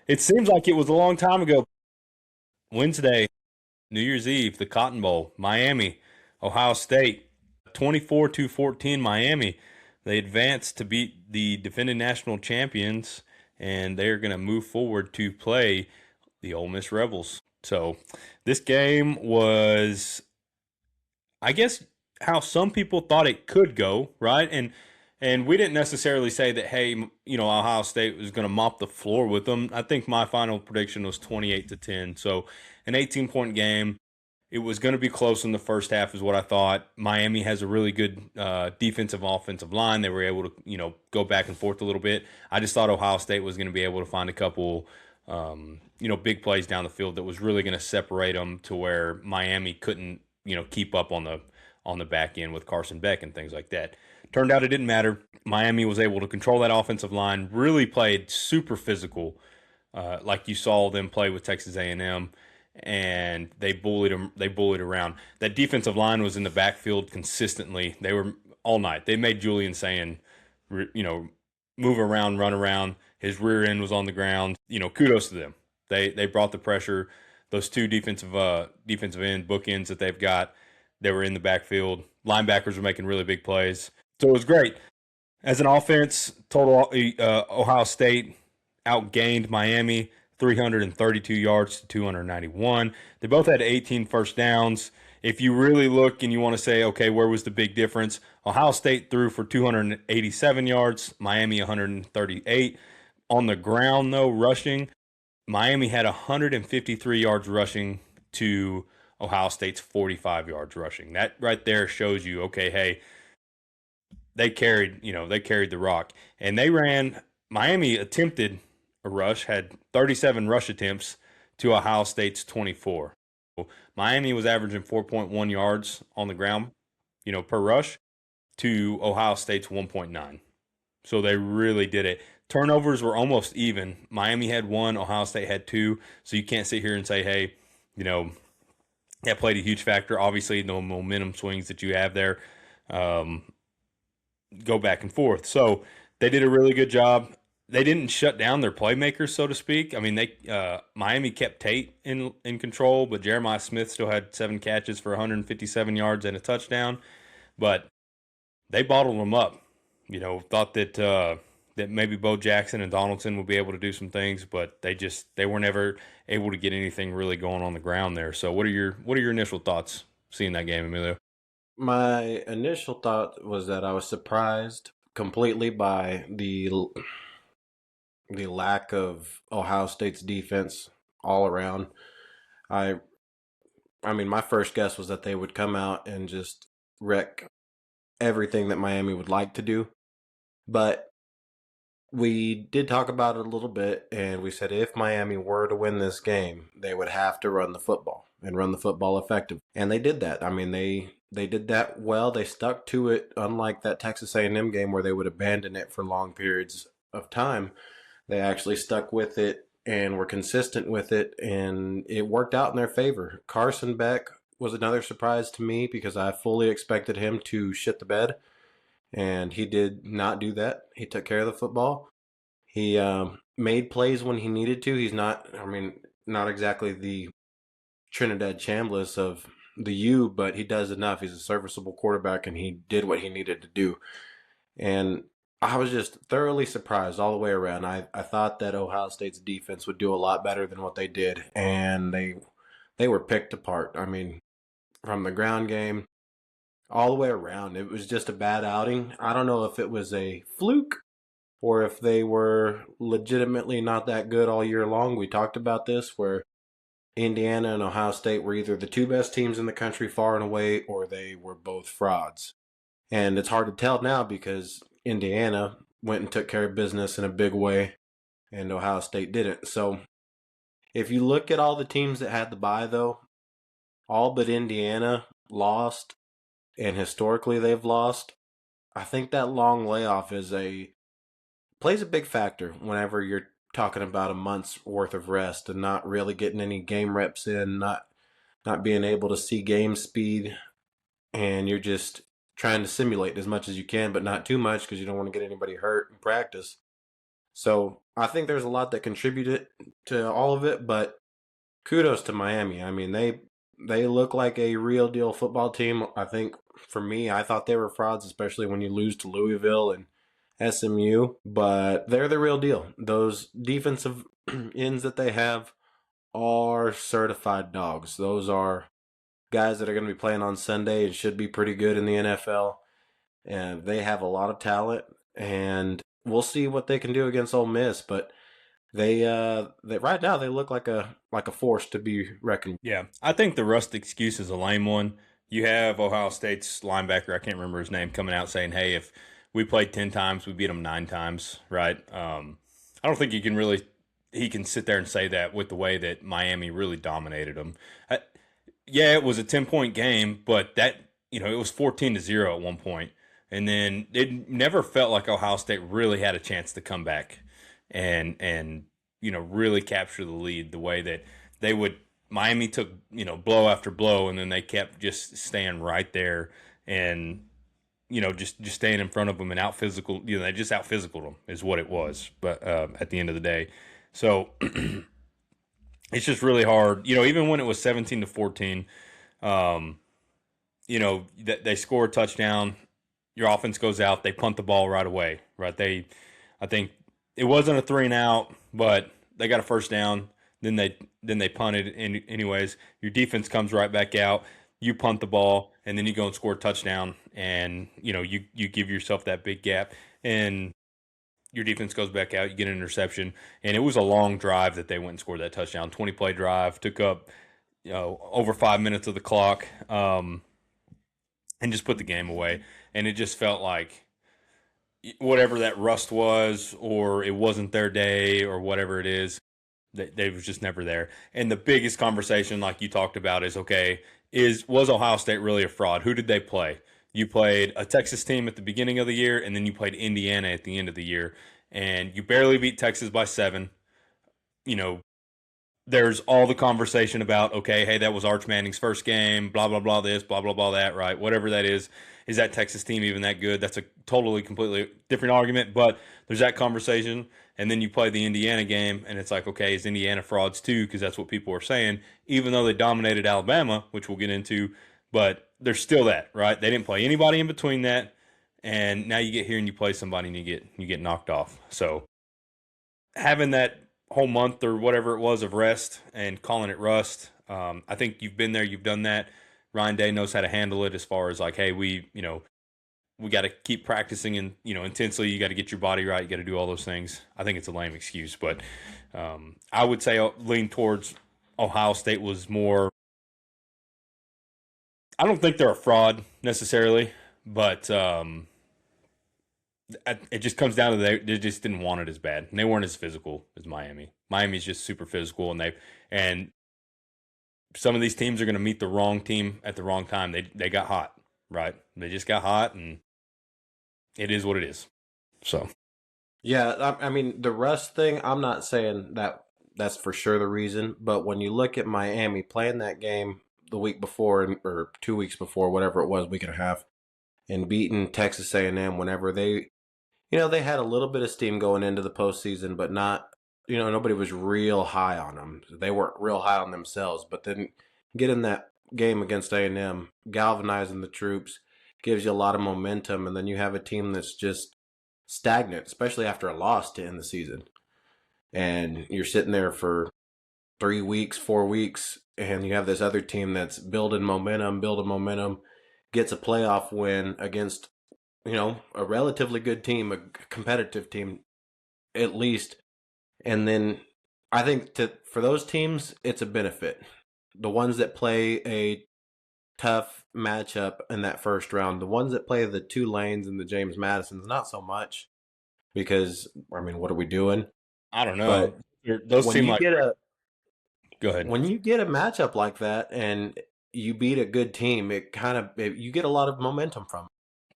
It seems like it was a long time ago. Wednesday, New Year's Eve, the Cotton Bowl, Miami, Ohio State, 24 to 14 Miami. They advanced to beat the defending national champions, and they're going to move forward to play the Ole Miss Rebels. So this game was, I guess, how some people thought it could go, right? And we didn't necessarily say that, hey, Ohio State was going to mop the floor with them. I think my final prediction was 28 to 10. So an 18-point game. It was going to be close in the first half, is what I thought. Miami has a really good defensive, offensive line. They were able to, go back and forth a little bit. I just thought Ohio State was going to be able to find a couple, big plays down the field that was really going to separate them to where Miami couldn't, keep up on the back end with Carson Beck and things like that. Turned out it didn't matter. Miami was able to control that offensive line. Really played super physical, like you saw them play with Texas A&M, and they bullied them. They bullied around. That defensive line was in the backfield consistently. They were all night. They made Julian saying, move around, run around. His rear end was on the ground. Kudos to them. They brought the pressure. Those two defensive end bookends that they've got, they were in the backfield. Linebackers were making really big plays. So it was great. As an offense, total Ohio State outgained Miami 332 yards to 291. They both had 18 first downs. If you really look and you want to say, okay, where was the big difference? Ohio State threw for 287 yards, Miami 138. On the ground, though, rushing, Miami had 153 yards rushing to Ohio State's 45 yards rushing. That right there shows you, okay, hey, they carried the rock. And Miami attempted a rush, had 37 rush attempts to Ohio State's 24. Miami was averaging 4.1 yards on the ground, per rush, to Ohio State's 1.9. So they really did it. Turnovers were almost even. Miami had one, Ohio State had two. So you can't sit here and say, hey, that played a huge factor. Obviously, the momentum swings that you have there go back and forth. So they did a really good job. They didn't shut down their playmakers, so to speak. I mean, Miami kept Tate in control, but Jeremiah Smith still had 7 catches for 157 yards and a touchdown. But they bottled them up. Thought that maybe Bo Jackson and Donaldson would be able to do some things, but they were never able to get anything really going on the ground there. So what are your initial thoughts seeing that game, Emilio? My initial thought was that I was surprised completely by the lack of Ohio State's defense all around. I I mean, my first guess was that they would come out and just wreck everything that Miami would like to do. But we did talk about it a little bit, and we said if Miami were to win this game, they would have to run the football and run the football effectively. And they did that. I mean, they did that well. They stuck to it, unlike that Texas A&M game where they would abandon it for long periods of time. They actually stuck with it and were consistent with it, and it worked out in their favor. Carson Beck was another surprise to me because I fully expected him to shit the bed, and he did not do that. He took care of the football. He made plays when he needed to. He's not, I mean, not exactly the Trinidad Chambliss of the U, but he does enough. He's a serviceable quarterback, and he did what he needed to do. And I was just thoroughly surprised all the way around. I thought that Ohio State's defense would do a lot better than what they did, and they were picked apart. I mean, from the ground game all the way around, it was just a bad outing. I don't know if it was a fluke or if they were legitimately not that good all year long. We talked about this where Indiana and Ohio State were either the two best teams in the country far and away, or they were both frauds. And it's hard to tell now because Indiana went and took care of business in a big way, and Ohio State didn't. So if you look at all the teams that had the bye, though, all but Indiana lost, and historically they've lost. I think that long layoff plays a big factor whenever you're talking about a month's worth of rest and not really getting any game reps in, not being able to see game speed, and you're just trying to simulate as much as you can, but not too much because you don't want to get anybody hurt in practice. So I think there's a lot that contributed to all of it, but kudos to Miami. I mean, they look like a real deal football team. I think for me, I thought they were frauds, especially when you lose to Louisville and SMU, but they're the real deal. Those defensive ends that they have are certified dogs. Those are guys that are going to be playing on Sunday and should be pretty good in the NFL. And they have a lot of talent, and we'll see what they can do against Ole Miss. But they right now they look like a force to be reckoned with. Yeah, I think the rust excuse is a lame one. You have Ohio State's linebacker, I can't remember his name, coming out saying, "Hey, if we played 10 times, we beat them 9 times." Right? I don't think you can really he can sit there and say that with the way that Miami really dominated them. Yeah, it was a 10-point game, but it was 14-0 at one point, and then it never felt like Ohio State really had a chance to come back and really capture the lead the way that they would. Miami took blow after blow, and then they kept just staying right there and just staying in front of them and out physical. They just out physical them is what it was. But at the end of the day, so it's just really hard. Even when it was 17-14, they score a touchdown. Your offense goes out. They punt the ball right away. Right? I think it wasn't a 3-and-out, but they got a first down. Then they punted anyways. Your defense comes right back out. You punt the ball, and then you go and score a touchdown, and you give yourself that big gap, and your defense goes back out. You get an interception, and it was a long drive that they went and scored that touchdown. 20-play drive, took up over 5 minutes of the clock, and just put the game away. And it just felt like whatever that rust was, or it wasn't their day, or whatever it is, they was just never there. And the biggest conversation, like you talked about, is okay, was Ohio State really a fraud? Who did they play? You played a Texas team at the beginning of the year, and then you played Indiana at the end of the year, and you barely beat Texas by 7. You know, there's all the conversation about, okay, hey, that was Arch Manning's first game, blah, blah, blah, this, blah, blah, blah, that, right? Whatever that is that Texas team even that good? That's a totally, completely different argument, but there's that conversation. And then you play the Indiana game, and it's like, okay, is Indiana frauds too? Because that's what people are saying, even though they dominated Alabama, which we'll get into, but there's still that, right? They didn't play anybody in between that, and now you get here and you play somebody and you get knocked off. So having that whole month or whatever it was of rest and calling it rust. I think you've been there, you've done that. Ryan Day knows how to handle it as far as like, hey, we got to keep practicing and intensely. You got to get your body right. You got to do all those things. I think it's a lame excuse, but I would say lean towards Ohio State was more. I don't think they're a fraud necessarily, but it just comes down to they just didn't want it as bad, and they weren't as physical as Miami. Miami's just super physical, and some of these teams are going to meet the wrong team at the wrong time. They got hot, right? They just got hot, and it is what it is. So Yeah, I mean the rust thing. I'm not saying that that's for sure the reason, but when you look at Miami playing that game the week before or 2 weeks before, whatever it was, week and a half, and beating Texas A&M whenever they had a little bit of steam going into the postseason, but not, nobody was real high on them. They weren't real high on themselves, but then getting that game against A&M, galvanizing the troops, gives you a lot of momentum, and then you have a team that's just stagnant, especially after a loss to end the season. And you're sitting there for 3 weeks, 4 weeks, and you have this other team that's building momentum, gets a playoff win against a relatively good team, a competitive team, at least. And then I think for those teams, it's a benefit. The ones that play a tough matchup in that first round, the ones that play the Tulanes and the James Madisons, not so much, because I mean, what are we doing? I don't know. But Those when seem you like. get a Go ahead. when you get a matchup like that and you beat a good team, you get a lot of momentum from it.